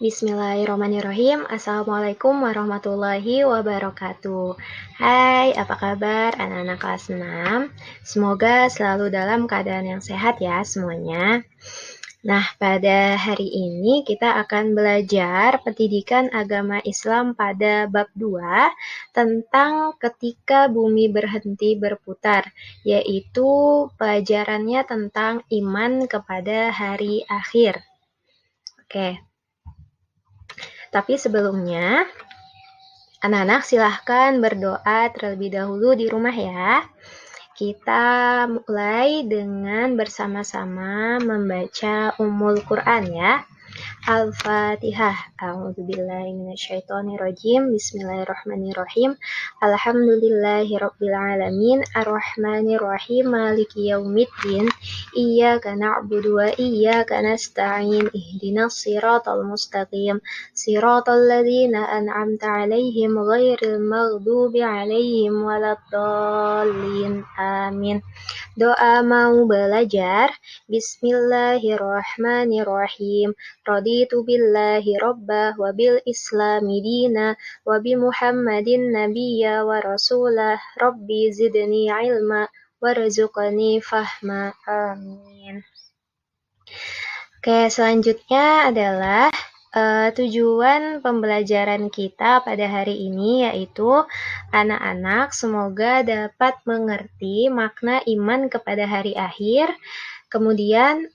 Bismillahirrahmanirrahim. Assalamualaikum warahmatullahi wabarakatuh. Hai, apa kabar anak-anak kelas 6? Semoga selalu dalam keadaan yang sehat ya semuanya. Nah, pada hari ini kita akan belajar pendidikan agama Islam pada bab 2 tentang ketika bumi berhenti berputar, yaitu pelajarannya tentang iman kepada hari akhir. Oke. Tapi sebelumnya, anak-anak silahkan berdoa terlebih dahulu di rumah ya. Kita mulai dengan bersama-sama membaca Ummul Quran ya. Al-Fatihah. A'udzubillahi minasyaitonirrajim. Bismillahirrahmanirrahim. Alhamdulillahirabbil alamin. Arrahmanirrahim. Maliki yaumiddin. Iyyaka na'budu wa iyyaka nasta'in. Ihdinas siratal mustaqim. Siratal ladzina an'amta 'alaihim ghairil maghdubi 'alaihim waladdallin. Amin. Doa mau belajar. Bismillahirrahmanirrahim. Raditu billahi rabbah wa bil islami dina wa bi Muhammadin nabiyya wa rasulah. Rabbi zidni ilma warzuqni fahma. Amin. Oke, selanjutnya adalah tujuan pembelajaran kita pada hari ini, yaitu anak-anak semoga dapat mengerti makna iman kepada hari akhir. Kemudian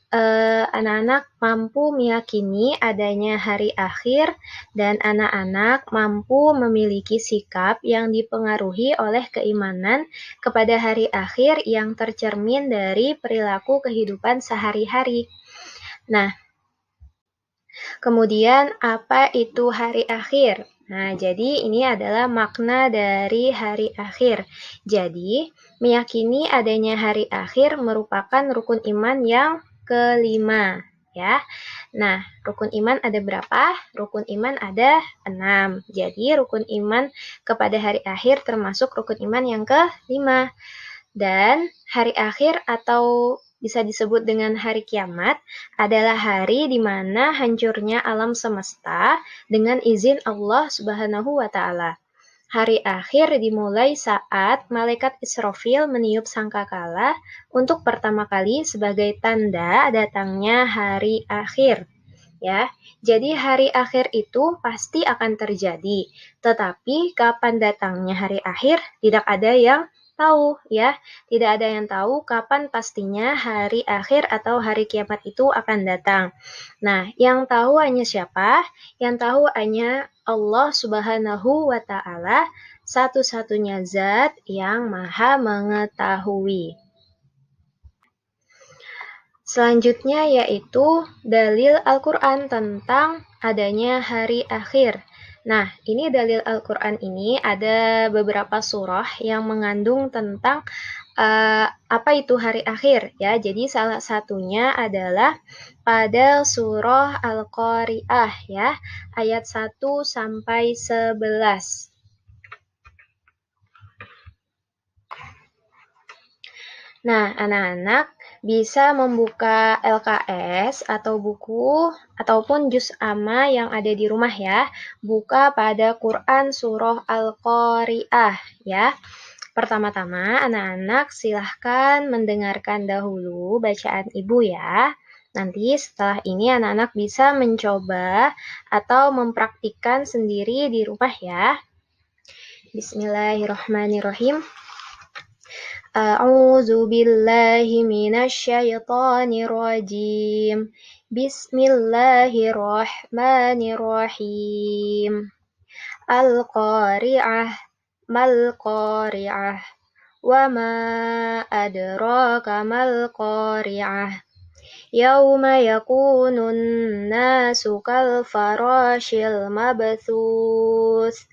anak-anak mampu meyakini adanya hari akhir dan anak-anak mampu memiliki sikap yang dipengaruhi oleh keimanan kepada hari akhir yang tercermin dari perilaku kehidupan sehari-hari. Nah, kemudian apa itu hari akhir? Nah, jadi ini adalah makna dari hari akhir. Jadi, meyakini adanya hari akhir merupakan rukun iman yang kelima, ya. Nah, rukun iman ada berapa? Rukun iman ada 6. Jadi, rukun iman kepada hari akhir termasuk rukun iman yang kelima. Dan hari akhir atau bisa disebut dengan hari kiamat adalah hari di mana hancurnya alam semesta dengan izin Allah Subhanahu wa Ta'ala. Hari akhir dimulai saat malaikat Israfil meniup sangkakala untuk pertama kali sebagai tanda datangnya hari akhir. Ya, jadi hari akhir itu pasti akan terjadi, tetapi kapan datangnya hari akhir tidak ada yang tahu ya, tidak ada yang tahu kapan pastinya hari akhir atau hari kiamat itu akan datang. Nah, yang tahu hanya siapa? Yang tahu hanya Allah Subhanahu wa Ta'ala, satu-satunya zat yang maha mengetahui. Selanjutnya yaitu dalil Al-Quran tentang adanya hari akhir. Nah, ini dalil Al-Quran ini ada beberapa surah yang mengandung tentang apa itu hari akhir ya. Jadi salah satunya adalah pada surah Al-Qari'ah ya, ayat 1 sampai 11. Nah, anak-anak bisa membuka LKS atau buku ataupun juz amma yang ada di rumah ya. Buka pada Quran surah Al-Qari'ah ya. Pertama-tama anak-anak silahkan mendengarkan dahulu bacaan ibu ya. Nanti setelah ini anak-anak bisa mencoba atau mempraktikkan sendiri di rumah ya. Bismillahirrahmanirrahim. A'udzu billahi minasyaitonir rajim. Bismillahirrahmanirrahim. Al-Qari'ah, mal-Qari'ah. Wa ma adraka mal-Qari'ah. Yauma yakunun nasu kal farashil mabthus.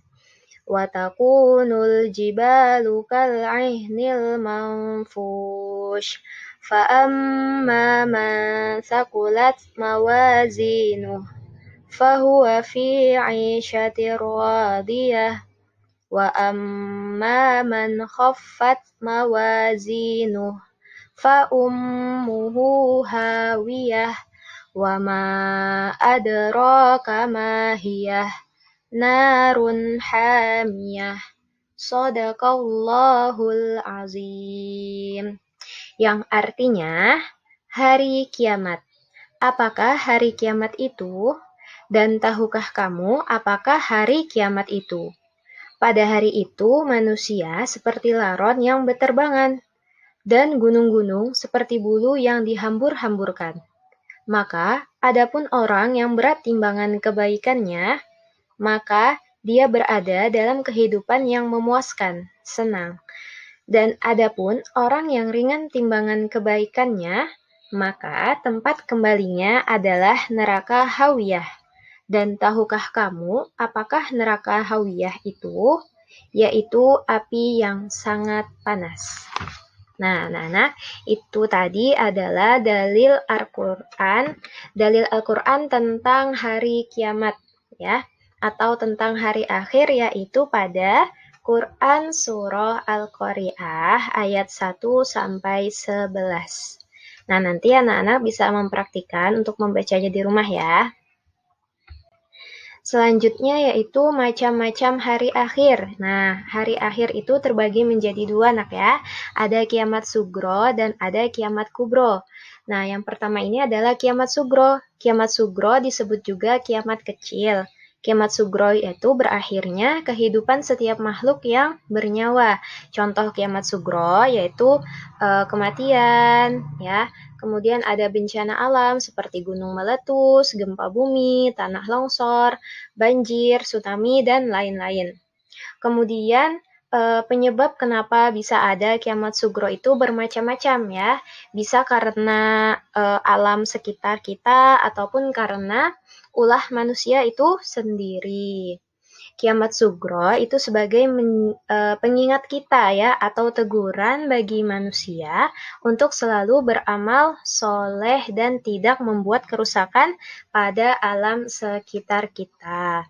Watakunul jibalu kal'ihnil manfush. Fa'amma man thaqulat mawazinuh fahuwa fi 'ishatir radiyah. Wa amma man khaffat mawazinuh fa ummuhu hawiyah. Wa ma adraka ma hiyah narun hamiyah. Shadaqallahul azim. Yang artinya hari kiamat. Apakah hari kiamat itu? Dan tahukah kamu apakah hari kiamat itu? Pada hari itu manusia seperti laron yang berterbangan, dan gunung-gunung seperti bulu yang dihambur-hamburkan. Maka, adapun orang yang berat timbangan kebaikannya, maka dia berada dalam kehidupan yang memuaskan, senang. Dan adapun orang yang ringan timbangan kebaikannya, maka tempat kembalinya adalah neraka hawiyah. Dan tahukah kamu apakah neraka hawiyah itu? Yaitu api yang sangat panas. Nah, anak-anak, itu tadi adalah dalil Al-Quran tentang hari kiamat, ya, atau tentang hari akhir, yaitu pada Quran Surah Al-Qari'ah ayat 1 sampai 11. Nah, nanti anak-anak bisa mempraktikkan untuk membacanya di rumah ya. Selanjutnya yaitu macam-macam hari akhir. Nah, hari akhir itu terbagi menjadi dua, nak ya. Ada kiamat sugro dan ada kiamat kubro. Nah, yang pertama ini adalah kiamat sugro. Kiamat sugro disebut juga kiamat kecil. Kiamat sugro yaitu berakhirnya kehidupan setiap makhluk yang bernyawa. Contoh kiamat sugro yaitu kematian, ya. Kemudian ada bencana alam seperti gunung meletus, gempa bumi, tanah longsor, banjir, tsunami, dan lain-lain. Kemudian penyebab kenapa bisa ada kiamat sugro itu bermacam-macam ya. Bisa karena alam sekitar kita ataupun karena ulah manusia itu sendiri. Kiamat sugro itu sebagai pengingat kita ya, atau teguran bagi manusia untuk selalu beramal soleh dan tidak membuat kerusakan pada alam sekitar kita.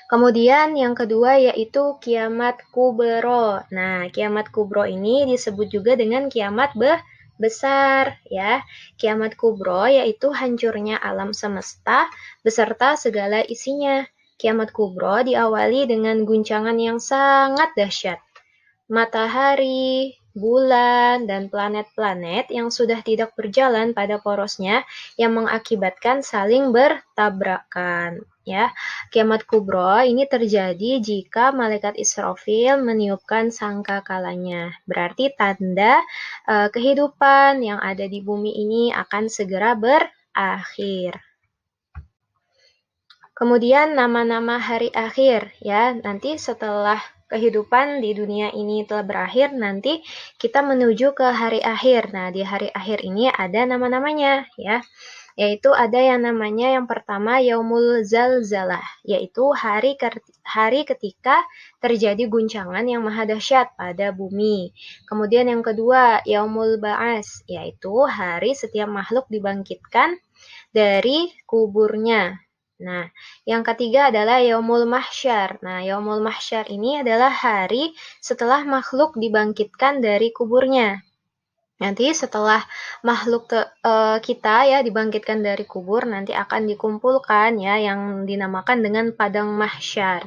Kemudian yang kedua yaitu kiamat kubro. Nah, kiamat kubro ini disebut juga dengan kiamat besar ya. Kiamat kubro yaitu hancurnya alam semesta beserta segala isinya. Kiamat kubro diawali dengan guncangan yang sangat dahsyat. Matahari, bulan, dan planet-planet yang sudah tidak berjalan pada porosnya yang mengakibatkan saling bertabrakan. Ya, kiamat kubro ini terjadi jika malaikat Israfil meniupkan sangkakalanya. Berarti tanda kehidupan yang ada di bumi ini akan segera berakhir. Kemudian nama-nama hari akhir ya, nanti setelah kehidupan di dunia ini telah berakhir, nanti kita menuju ke hari akhir. Nah, di hari akhir ini ada nama-namanya ya. Yaitu ada yang namanya yang pertama Yaumul Zalzalah, yaitu hari ketika terjadi guncangan yang maha dahsyat pada bumi. Kemudian yang kedua Yaumul Ba'as, yaitu hari setiap makhluk dibangkitkan dari kuburnya. Nah, yang ketiga adalah Yaumul Mahsyar. Nah, Yaumul Mahsyar ini adalah hari setelah makhluk dibangkitkan dari kuburnya. Nanti setelah makhluk kita ya dibangkitkan dari kubur, nanti akan dikumpulkan ya yang dinamakan dengan padang mahsyar.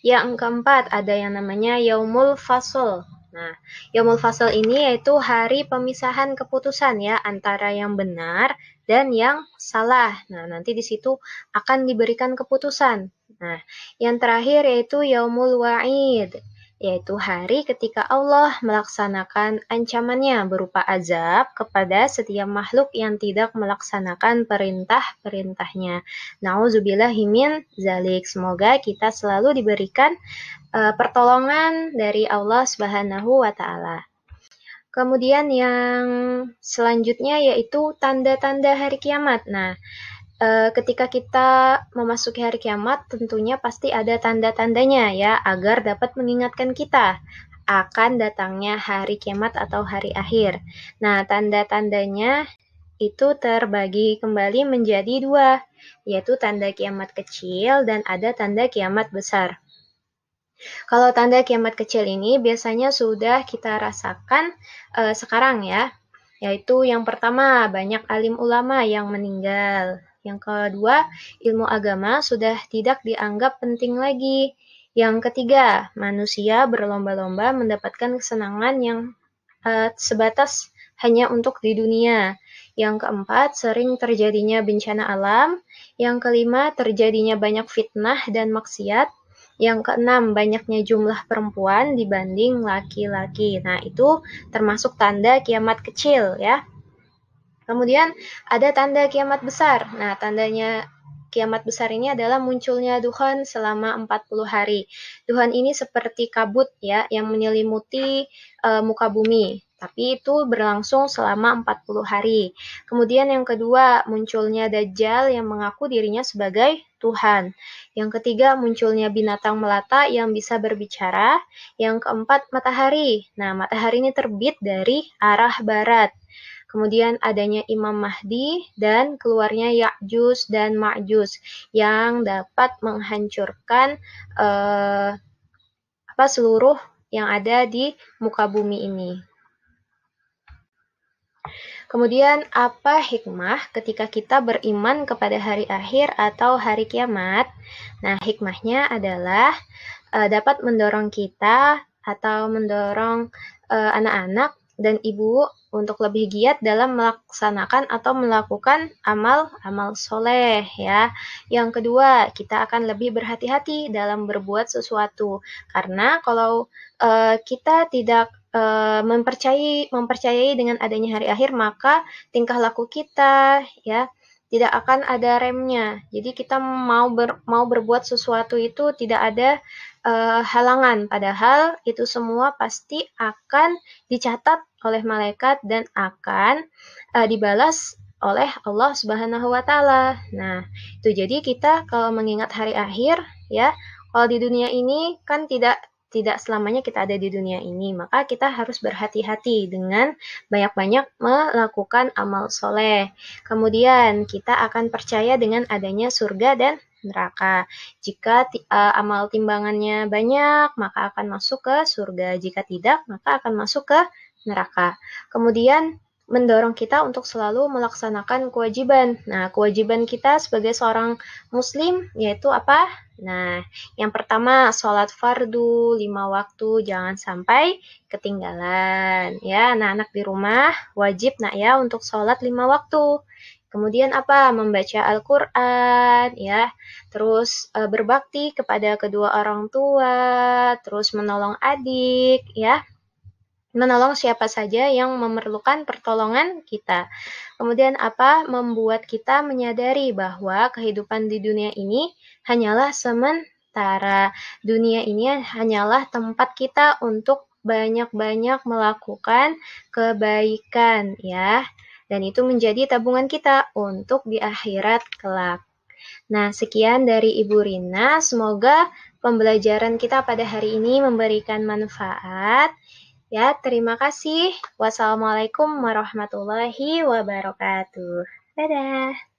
Yang keempat ada yang namanya Yaumul Fasl. Nah, Yaumul Fasl ini yaitu hari pemisahan keputusan ya antara yang benar dan yang salah. Nah, nanti di situ akan diberikan keputusan. Nah, yang terakhir yaitu Yaumul Wa'id, yaitu hari ketika Allah melaksanakan ancamannya berupa azab kepada setiap makhluk yang tidak melaksanakan perintah-perintahnya. Nauzubillahi min zalik. Semoga kita selalu diberikan pertolongan dari Allah Subhanahu wa Ta'ala. Kemudian yang selanjutnya yaitu tanda-tanda hari kiamat. Nah, ketika kita memasuki hari kiamat, tentunya pasti ada tanda-tandanya ya, agar dapat mengingatkan kita akan datangnya hari kiamat atau hari akhir. Nah, tanda-tandanya itu terbagi kembali menjadi dua, yaitu tanda kiamat kecil dan ada tanda kiamat besar. Kalau tanda kiamat kecil ini biasanya sudah kita rasakan sekarang ya. Yaitu yang pertama, banyak alim ulama yang meninggal. Yang kedua, ilmu agama sudah tidak dianggap penting lagi. Yang ketiga, manusia berlomba-lomba mendapatkan kesenangan yang sebatas hanya untuk di dunia. Yang keempat, sering terjadinya bencana alam. Yang kelima, terjadinya banyak fitnah dan maksiat. Yang keenam, banyaknya jumlah perempuan dibanding laki-laki. Nah, itu termasuk tanda kiamat kecil ya. Kemudian ada tanda kiamat besar. Nah, tandanya kiamat besar ini adalah munculnya duhan selama 40 hari. Duhan ini seperti kabut ya yang menyelimuti muka bumi. Tapi itu berlangsung selama 40 hari. Kemudian yang kedua, munculnya Dajjal yang mengaku dirinya sebagai Tuhan. Yang ketiga, munculnya binatang melata yang bisa berbicara. Yang keempat, matahari. Nah, matahari ini terbit dari arah barat. Kemudian adanya Imam Mahdi dan keluarnya Ya'juj dan Ma'juj yang dapat menghancurkan seluruh yang ada di muka bumi ini. Kemudian apa hikmah ketika kita beriman kepada hari akhir atau hari kiamat? Nah, hikmahnya adalah dapat mendorong kita atau mendorong anak-anak dan ibu untuk lebih giat dalam melaksanakan atau melakukan amal soleh ya. Yang kedua, kita akan lebih berhati-hati dalam berbuat sesuatu karena kalau kita tidak mempercayai dengan adanya hari akhir, maka tingkah laku kita ya tidak akan ada remnya. Jadi kita mau berbuat sesuatu itu tidak ada halangan, padahal itu semua pasti akan dicatat oleh malaikat dan akan dibalas oleh Allah Subhanahu wa taala. Nah, itu jadi kita kalau mengingat hari akhir ya, kalau di dunia ini kan tidak selamanya kita ada di dunia ini, maka kita harus berhati-hati dengan banyak-banyak melakukan amal soleh. Kemudian kita akan percaya dengan adanya surga dan neraka. Jika amal timbangannya banyak, maka akan masuk ke surga. Jika tidak, maka akan masuk ke neraka. Kemudian mendorong kita untuk selalu melaksanakan kewajiban. Nah, kewajiban kita sebagai seorang muslim yaitu apa? Nah, yang pertama sholat fardu 5 waktu, jangan sampai ketinggalan. Ya, anak-anak di rumah wajib nak ya untuk sholat 5 waktu. Kemudian apa? Membaca Al-Quran, ya. Terus berbakti kepada kedua orang tua, terus menolong adik, ya. Menolong siapa saja yang memerlukan pertolongan kita. Kemudian apa? Membuat kita menyadari bahwa kehidupan di dunia ini hanyalah sementara. Dunia ini hanyalah tempat kita untuk banyak-banyak melakukan kebaikan ya. Dan itu menjadi tabungan kita untuk di akhirat kelak. Nah, sekian dari Ibu Rina. Semoga pembelajaran kita pada hari ini memberikan manfaat. Ya, terima kasih. Wassalamualaikum warahmatullahi wabarakatuh. Dadah.